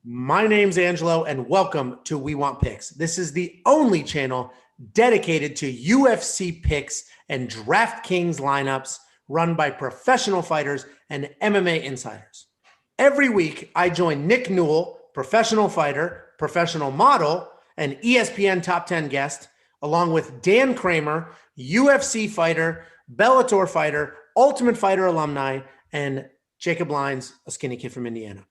My name's Angelo, and welcome to We Want Picks. This is the only channel dedicated to UFC picks and DraftKings lineups run by professional fighters and MMA insiders. Every week, I join Nick Newell, professional fighter, professional model, and ESPN Top 10 guest, along with Dan Kramer, UFC fighter, Bellator fighter, Ultimate Fighter alumni, and Jacob Lyons, a skinny kid from Indiana.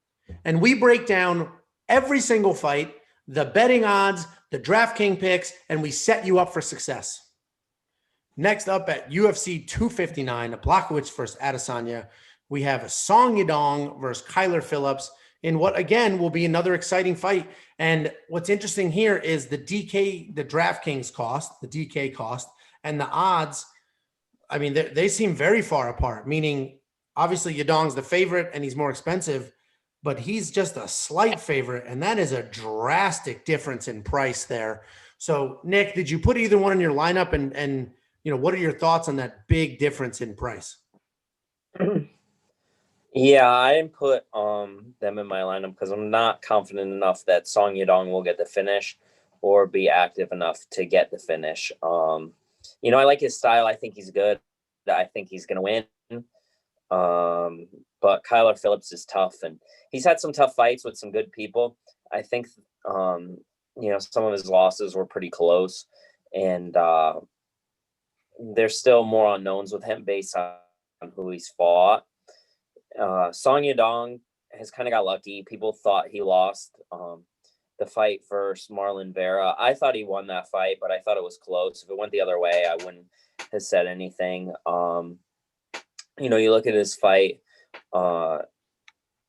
And we break down every single fight, the betting odds, the DraftKings picks, and we set you up for success. Next up at UFC 259, Blachowicz versus Adesanya, we have Song Yadong versus Kyler Phillips in what, again, will be another exciting fight. And what's interesting here is the DraftKings cost, the DK cost, and the odds. I mean, they seem very far apart, meaning obviously Yadong's the favorite and he's more expensive, but he's just a slight favorite, and that is a drastic difference in price there. So, Nick, did you put either one in your lineup, and you know, what are your thoughts on that big difference in price? Yeah, I didn't put them in my lineup because I'm not confident enough that Song Yadong will get the finish or be active enough to get the finish. You know, I like his style. I think he's good. I think he's going to win. But Kyler Phillips is tough, and he's had some tough fights with some good people. I think, you know, some of his losses were pretty close, and there's still more unknowns with him based on who he's fought. Song Yadong has kind of got lucky. People thought he lost the fight versus Marlon Vera. I thought he won that fight, but I thought it was close. If it went the other way, I wouldn't have said anything. You know, you look at his fight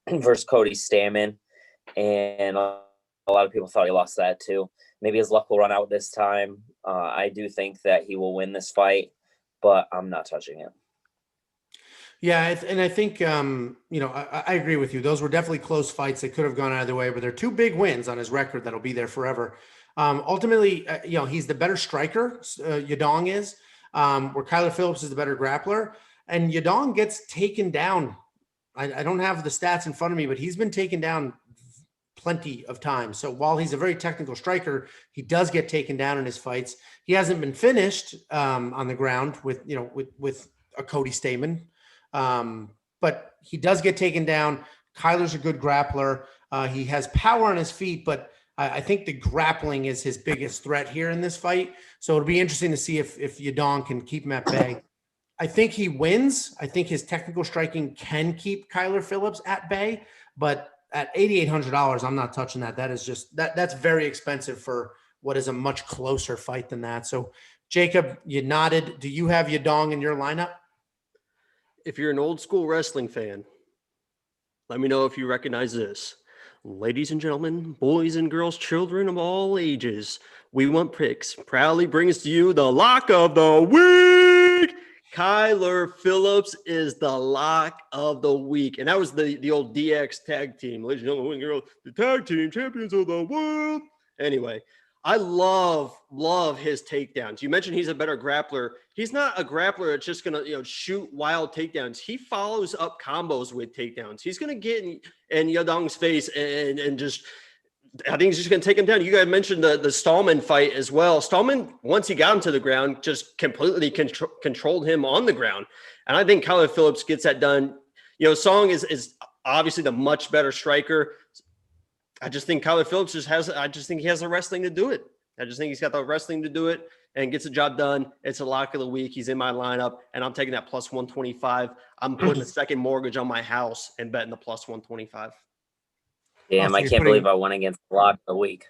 versus Cody Stamann, and a lot of people thought he lost that too. Maybe his luck will run out this time. I do think that he will win this fight, but I'm not touching it. Yeah, and I think, you know, I agree with you. Those were definitely close fights. They could have gone either way, but they're two big wins on his record that'll be there forever. Ultimately, you know, he's the better striker, Yadong is, where Kyler Phillips is the better grappler. And Yadong gets taken down. I don't have the stats in front of me, but he's been taken down plenty of times. So while he's a very technical striker, he does get taken down in his fights. He hasn't been finished on the ground with, you know, with a Cody Stamann. But he does get taken down. Kyler's a good grappler. He has power on his feet, but I think the grappling is his biggest threat here in this fight. So it'll be interesting to see if Yadong can keep him at bay. I think he wins. I think his technical striking can keep Kyler Phillips at bay, but at $8,800, I'm not touching that. That is just that's very expensive for what is a much closer fight than that. So, Jacob, you nodded. Do you have Yadong in your lineup? If you're an old school wrestling fan, let me know if you recognize this. Ladies and gentlemen, boys and girls, children of all ages, We Want Picks proudly brings to you the lock of the week. Kyler Phillips is the lock of the week. And that was the old DX tag team. Ladies and gentlemen, girls, the tag team champions of the world. Anyway, I love his takedowns. You mentioned he's a better grappler. He's not a grappler that's just going to, shoot wild takedowns. He follows up combos with takedowns. He's going to get in Yadong's face and just – I think he's just going to take him down. You guys mentioned the Stallman fight as well. Stallman, once he got him to the ground, just completely controlled him on the ground. And I think Kyler Phillips gets that done. Song is obviously the much better striker. I just think Kyler Phillips he has the wrestling to do it. I just think he's got the wrestling to do it and gets the job done. It's a lock of the week. He's in my lineup, and I'm taking that plus 125. I'm putting a second mortgage on my house and betting the plus 125. Damn, I can't believe I won against the lock of the week.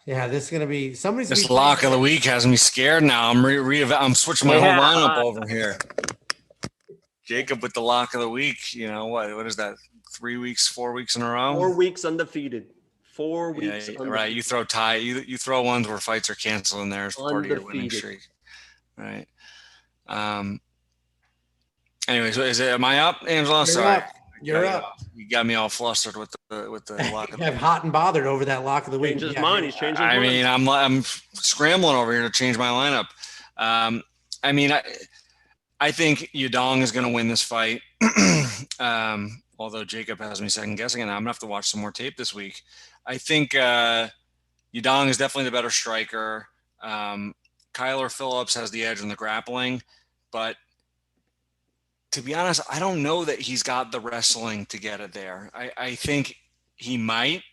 Yeah, this is going to be somebody's. This lock of the week has me scared now. I'm switching my whole lineup over here. Jacob with the lock of the week. What is that? 4 weeks in a row? 4 weeks undefeated. 4 weeks undefeated. Right. You throw tie. You throw ones where fights are canceling there as part of your winning streak. Right. Anyways, am I up, Angelo? Sorry. You're up. You got me all flustered with the lock of the week. Hot and bothered over that lock of the week. He's changing his mind. I'm scrambling over here to change my lineup. I think Yadong is going to win this fight. Although Jacob has me second guessing, and I'm gonna have to watch some more tape this week. I think Yadong is definitely the better striker. Kyler Phillips has the edge in the grappling, but to be honest, I don't know that he's got the wrestling to get it there. I think he might,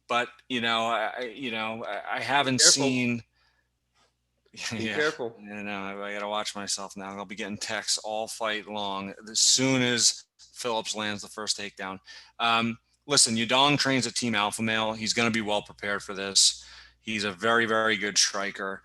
but I haven't seen. Be careful. I got to watch myself now. I'll be getting texts all fight long as soon as Phillips lands the first takedown. Listen, Yadong trains a team alpha male. He's going to be well prepared for this. He's a very, very good striker.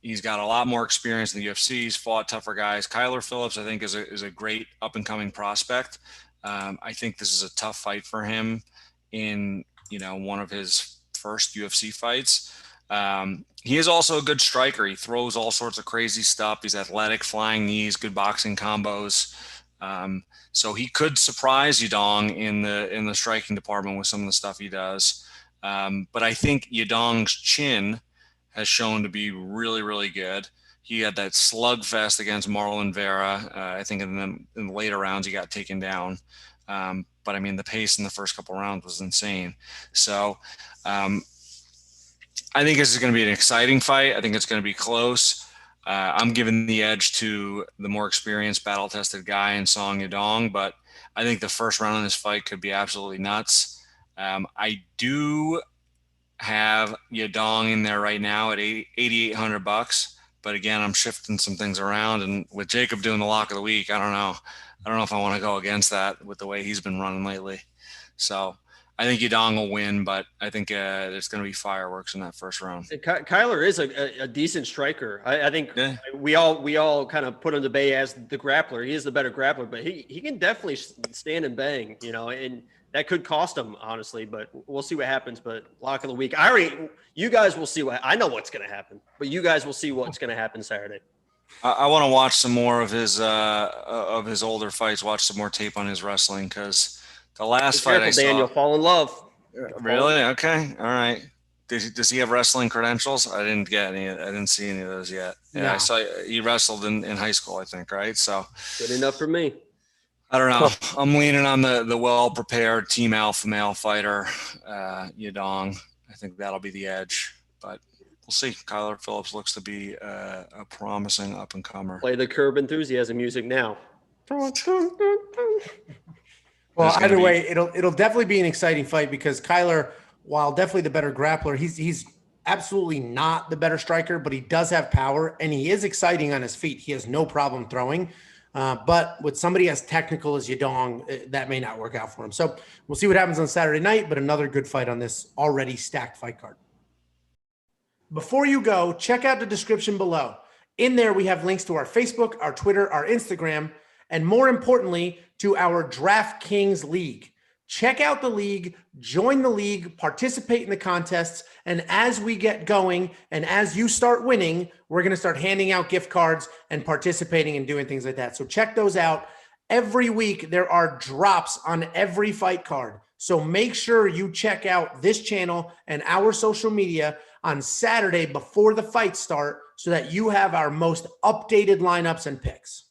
He's got a lot more experience in the UFC. He's fought tougher guys. Kyler Phillips, I think, is a great up-and-coming prospect. I think this is a tough fight for him in, one of his first UFC fights. He is also a good striker. He throws all sorts of crazy stuff. He's athletic, flying knees, good boxing combos. So he could surprise Yadong in the striking department with some of the stuff he does. But I think Yadong's chin has shown to be really, really good. He had that slugfest against Marlon Vera. I think in the later rounds he got taken down. But I mean, the pace in the first couple rounds was insane. So I think this is going to be an exciting fight. I think it's going to be close. I'm giving the edge to the more experienced, battle-tested guy in Song Yadong, but I think the first round of this fight could be absolutely nuts. I do have Yadong in there right now at $8,800, but again, I'm shifting some things around, and with Jacob doing the lock of the week, I don't know if I want to go against that with the way he's been running lately. So I think Yadong will win, but I think there's going to be fireworks in that first round. Kyler is a decent striker. I think we all kind of put him to bay as the grappler. He is the better grappler, but he can definitely stand and bang, and that could cost him, honestly, but we'll see what happens. But lock of the week, you guys will see I know what's going to happen, but you guys will see what's going to happen Saturday. I want to watch some more of his older fights, watch some more tape on his wrestling, because the last fight I saw, Dan, you'll fall in love. Really? Okay. All right. Does he have wrestling credentials? I didn't get any. I didn't see any of those yet. Yeah, no. I saw he wrestled in high school, I think, right? So good enough for me. I don't know. I'm leaning on the well-prepared team alpha male fighter, Yadong. I think that'll be the edge, but we'll see. Kyler Phillips looks to be a promising up-and-comer. Play the Curb Enthusiasm music now. Well, either way, it'll definitely be an exciting fight because Kyler, while definitely the better grappler, he's absolutely not the better striker, but he does have power and he is exciting on his feet. He has no problem throwing. But with somebody as technical as Yadong, that may not work out for him. So we'll see what happens on Saturday night, but another good fight on this already stacked fight card. Before you go, check out the description below. In there, we have links to our Facebook, our Twitter, our Instagram, and more importantly, to our DraftKings League. Check out the league, join the league, participate in the contests, and as we get going and as you start winning, we're going to start handing out gift cards and participating and doing things like that. So check those out. Every week, there are drops on every fight card. So make sure you check out this channel and our social media on Saturday before the fights start so that you have our most updated lineups and picks.